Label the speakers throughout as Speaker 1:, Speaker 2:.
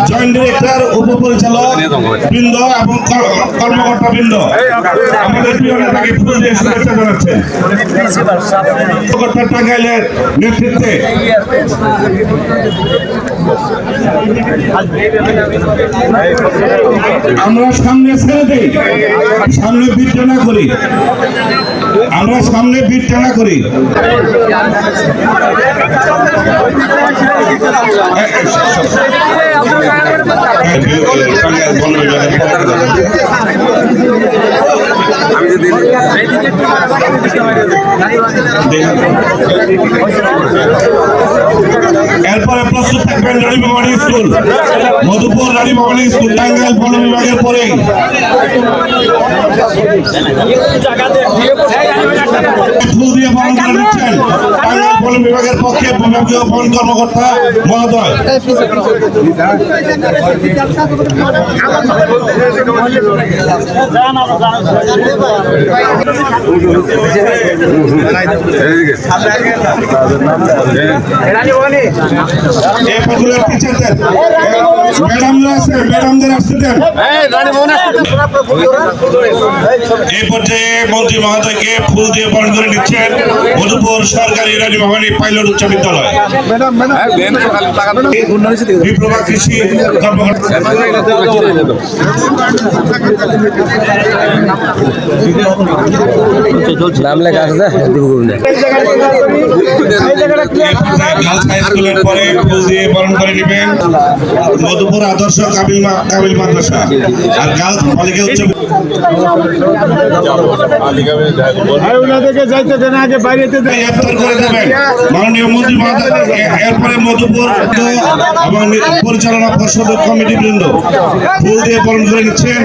Speaker 1: Joint director, উপপরিচালক বৃন্দ এবং কর্মকর্তা বৃন্দ আমাদের প্রিয় নেতাকে ফুল দিয়ে শুভেচ্ছা জানাচ্ছেন। কর্মকর্তা টাঙ্গাইলের নেতৃত্বে আমরা সামনে ছেড়ে দিই, সামনে ভিড় টানা করি, আমরা সামনে ভিড় টানা করি। এরপরে প্রস্তুত থাকবেন রানী ভবানী স্কুল, মধুপুর রানী ভবানী স্কুল, টাঙ্গাইল বন বিভাগের পরে ফুল দিয়ে বরণ করে নিচ্ছেন টাঙ্গাইল বন বিভাগের পক্ষে বিভাগীয় বন কর্মকর্তা মহোদয়। এই পর্যায়ে মন্ত্রী মহোদয়কে ফুল দিয়ে বরণ করে নিচ্ছেন মধুপুর সরকারি রানী ভবানী পাইলট উচ্চ বিদ্যালয় বিপ্লবা কৃষি
Speaker 2: নাম লেখা আছে
Speaker 1: পরে ফুল দিয়ে বরণ করে নেবেন মধুপুর আদর্শ কামিল মাদ্রাসা আর গার্লস বালিকা উচ্চ মাননীয় মন্ত্রী মহোদয়। এরপরে মধুপুর এবং পরিচালনা পর্ষদের কমিটি বৃন্দ ফুল দিয়ে বরণ করে নিচ্ছেন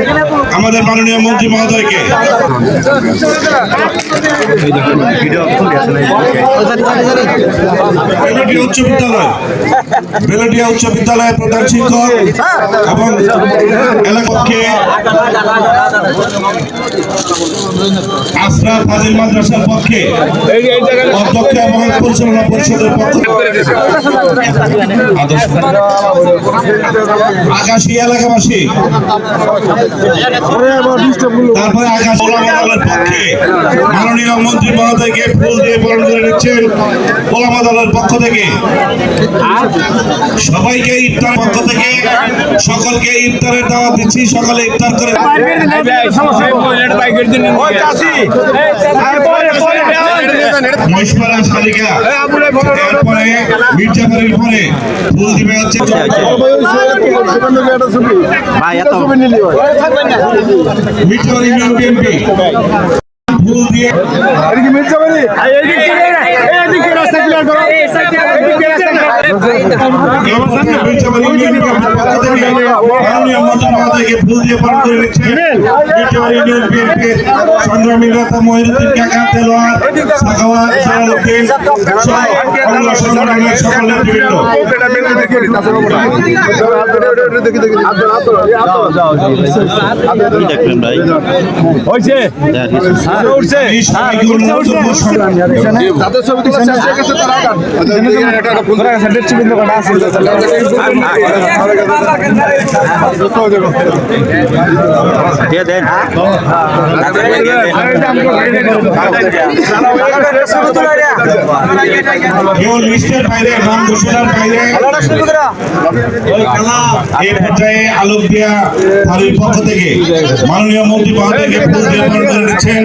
Speaker 1: আমাদের মাননীয় মন্ত্রী মহোদয়কে। বেলডিয়া উচ্চ বিদ্যালয়ের প্রধান শিক্ষক এবং এলাকাকে আশরাফ ফাজিল মাদ্রাসার পক্ষে অধ্যক্ষ এবং পরিচালনা পরিষদের পক্ষে আকাশী এলাকাবাসী, তারপরে আকাশ ওলামা পক্ষে মাননীয় মন্ত্রী মহোদয়কে ফুল দিয়ে বরণ করে নিচ্ছেন ওলামা দলের পক্ষ থেকে। সবাইকে ইফতার পক্ষ থেকে সকলকে ইফতারের দাওয়াত দিচ্ছি, সকালে ইফতার করে মহিষপাড়া শালিকা, এরপরে মির্জাপুরের পরে ফুল দিবে হচ্ছে মির্জাপুর ইউনিয়ন বিএনপি ফুল দিয়ে সংগ্রামী নেতা মহিউদ্দিন কাকা, তেলোয়ার সাখাওয়াত, জালালউদ্দিন সকলের বিভিন্ন আলোক দিয়া ফারুক পক্ষ থেকে মাননীয় মন্ত্রী মহোদয়কে ফুল দিয়ে বরণ করে নিচ্ছেন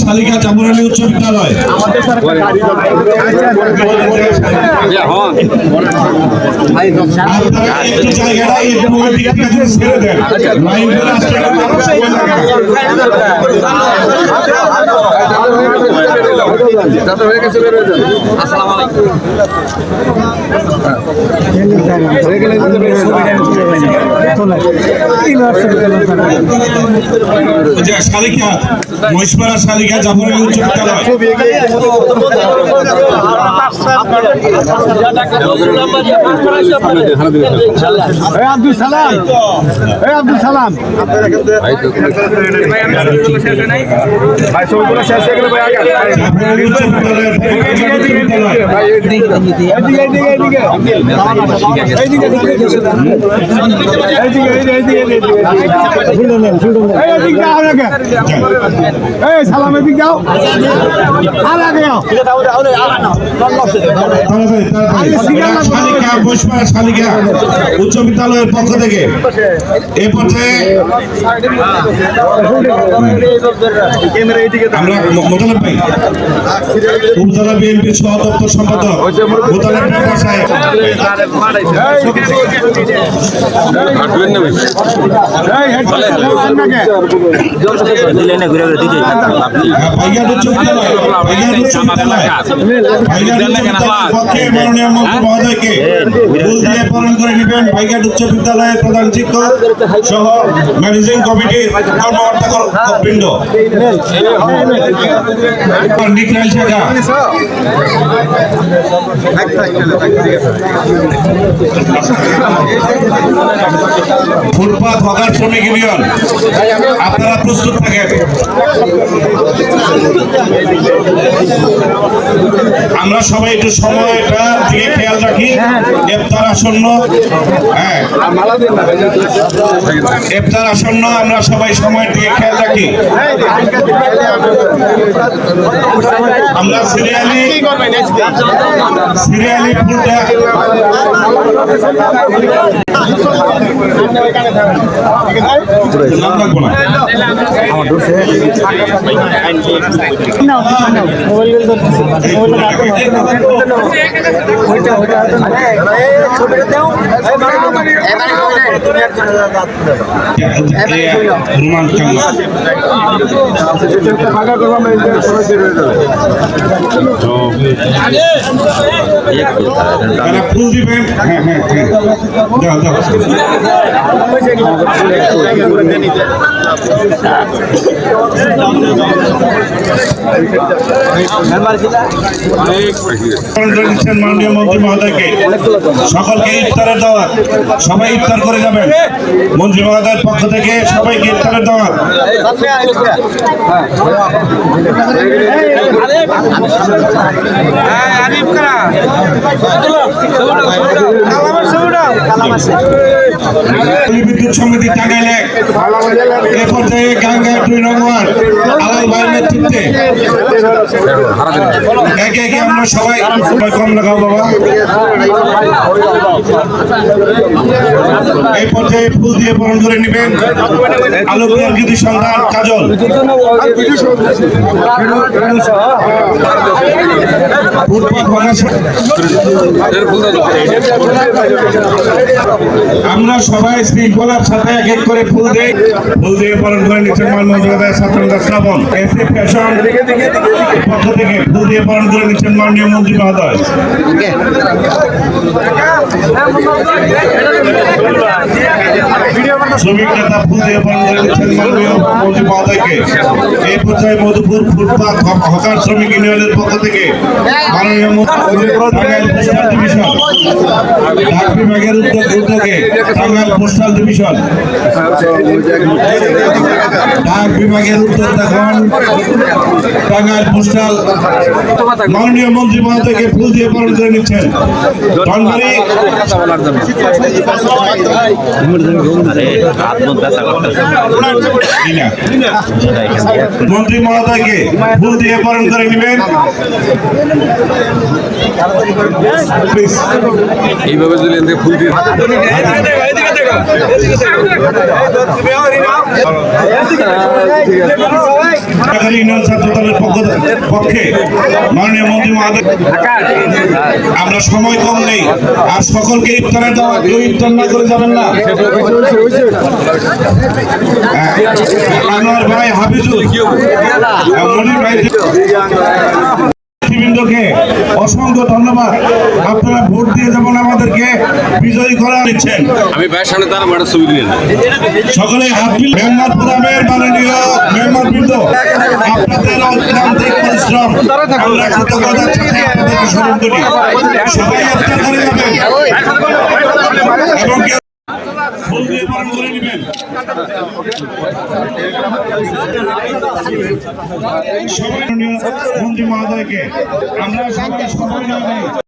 Speaker 1: শালিকা চাবুরানী উচ্চ বিদ্যালয় একটু জায়গাটা ছেড়ে দেন। শালিকা মহিষপাড়া শালিকা জাফর আলী উচ্চ বিদ্যালয়
Speaker 3: আব্দুল সালাম আব্দুল সালাম ভাই ছবিগুলো শেষ হয়ে গেলে
Speaker 1: জাফর আলী উচ্চ বিদ্যালয়ের
Speaker 3: সালামের দিক যাও আর আগে যাও
Speaker 1: শালিকা মহিষপাড়া শালিকা উচ্চ বিদ্যালয়ের পক্ষ থেকে এ পর্যায়ে আমরা মোতালেব ভাই উপজেলা বিএনপির সহ দপ্তর সম্পাদক মোতালেব সাহেব ভাইঘাট উচ্চ বিদ্যালয় পক্ষে মাননীয় মন্ত্রী মহোদয়কে ফুল দিয়ে বরণ করে নেবেন ভাইঘাট উচ্চ বিদ্যালয়ের প্রধান শিক্ষক সহ ম্যানেজিং কমিটির কর্মকর্তা বৃন্দ নিকরাইল শাখা ফুটপাত হকার শ্রমিক ইউনিয়ন আপনারা প্রস্তুত থাকেন আমরা সবাই একটু সময়টা দিকে খেয়াল রাখি ইফতার আসন্ন হ্যাঁ ইফতার আসন্ন আমরা সবাই সময়ের দিকে খেয়াল রাখি আমরা সিরিয়ালি ফুলটা নাম রাখবো না রুমান কান্না তারা ফুল দিবেন হ্যাঁ হ্যাঁ হ্যাঁ দাও দাও মাননীয় মন্ত্রী মহোদয়কে সকলকে ইফতারের দাওয়াত সবাই ইফতার করে যাবেন মন্ত্রী মহোদয়ের পক্ষ থেকে সবাইকে ইফতারের দাওয়াত বিদ্যুৎ সমিতি টাঙ্গাইল এ পর্যায়ে গাঙ্গা 2 নং ওয়ার্ড আলাল ভাইয়ের নেতৃত্বে একে একে আমরা সবাই কম লাগাও বাবা এই পর্যায়ে ফুল দিয়ে বরণ করে নেবেন আলোকের গীতি সন্ধান কাজল আমরা সবাই শৃঙ্খলার সাথে এক এক করে ফুল দিয়ে পালন করে নিচ্ছেন মাননীয় ছাত্রনেতা শ্রাবণ এসএ ফ্যাশন পক্ষ থেকে ফুল দিয়ে পালন করে নিচ্ছেন মাননীয় মন্ত্রী মহোদয় শ্রমিক নেতা ফুল দিয়ে পালন করে নিচ্ছেন মাননীয় মন্ত্রী মহোদয়কে এই পর্যায়ে মধুপুর ফুটপাত হকার শ্রমিক ইউনিয়নের পক্ষ থেকে মাননীয় টাঙ্গাইল পোস্টাল ডিভিশন ঢাকা বিভাগের উদ্যোগে টাঙ্গাইল পোস্টাল ডিভিশন ঢাকা বিভাগের উদ্যোগ এখন টাঙ্গাইল পোস্টাল মাননীয় মন্ত্রী মহোদয়কে ফুল দিয়ে পালন করে নিচ্ছেন মন্ত্রী মহোদয়কে ফুল দিয়ে পালন করে নেবেন
Speaker 2: এইভাবে যদি ফুল দিয়ে
Speaker 1: পক্ষে মাননীয় মন্ত্রী মহোদয় আমরা সময় কম নেই আর সকলকে ইফতারের দেওয়া কেউ ইফতার না করে যাবেন না আনোয়ার ভাই হাফিজুল মনির ভাই নেতৃবৃন্দকে অসংখ্য ধন্যবাদ। আপনারা ভোট দিয়ে যেমন আমাদেরকে বিজয়ী করা দিচ্ছেন।
Speaker 2: আমি ভাইয়ের সামনে তার একটা ছবি দিলেন
Speaker 1: সকলে হাত মিল মেম্বার ফোরামের মাননীয় মেম্বার বৃন্দ, আপনাদের অক্লান্তিক পরিশ্রম আমরা কৃতজ্ঞতার সাথে আপনাদেরকে স্মরণ করি। সবাই আপনার করে যাবেন এবং ফুল দিয়ে পালন করে নেবেন। সবাই মন্ত্রী মহোদয়কে আমরা সবাই